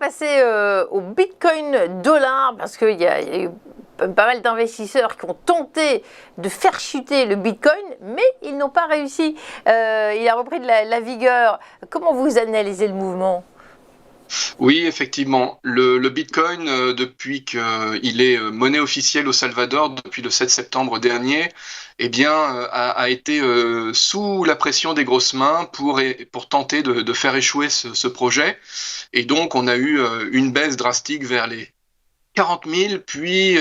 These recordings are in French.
passer au Bitcoin dollar parce qu'il y a eu pas mal d'investisseurs qui ont tenté de faire chuter le Bitcoin, mais ils n'ont pas réussi. Il a repris de la vigueur. Comment vous analysez le mouvement ? Oui, effectivement. Le Bitcoin, depuis qu'il est monnaie officielle au Salvador, depuis le 7 septembre dernier, eh bien, a été sous la pression des grosses mains pour tenter de faire échouer ce projet. Et donc, on a eu une baisse drastique vers les 40 000, puis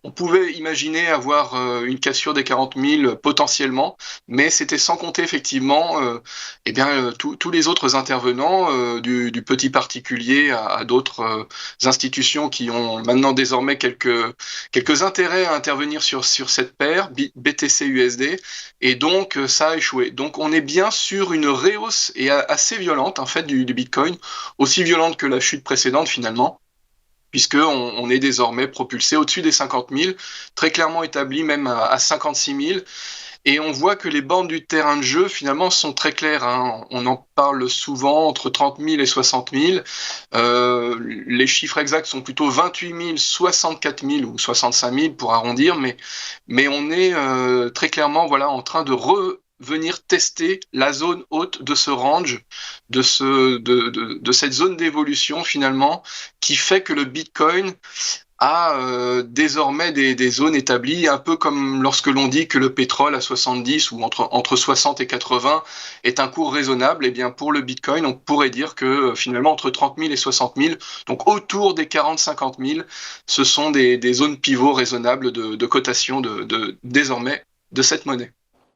on pouvait imaginer avoir une cassure des 40 000 potentiellement, mais c'était sans compter effectivement tous les autres intervenants, du petit particulier à d'autres institutions qui ont maintenant désormais quelques intérêts à intervenir sur cette paire, BTC-USD, et donc ça a échoué. Donc on est bien sur une rehausse et assez violente en fait du Bitcoin, aussi violente que la chute précédente finalement, puisqu'on est désormais propulsé au-dessus des 50 000, très clairement établi même à 56 000. Et on voit que les bornes du terrain de jeu, finalement, sont très claires, hein. On en parle souvent entre 30 000 et 60 000. Les chiffres exacts sont plutôt 28 000, 64 000 ou 65 000 pour arrondir, mais on est très clairement en train de venir tester la zone haute de ce range, de cette zone d'évolution finalement, qui fait que le Bitcoin a désormais des zones établies, un peu comme lorsque l'on dit que le pétrole à 70 ou entre 60 et 80 est un cours raisonnable. Et bien pour le Bitcoin, on pourrait dire que finalement entre 30 000 et 60 000, donc autour des 40-50 000, ce sont des zones pivots raisonnables de cotation désormais de cette monnaie.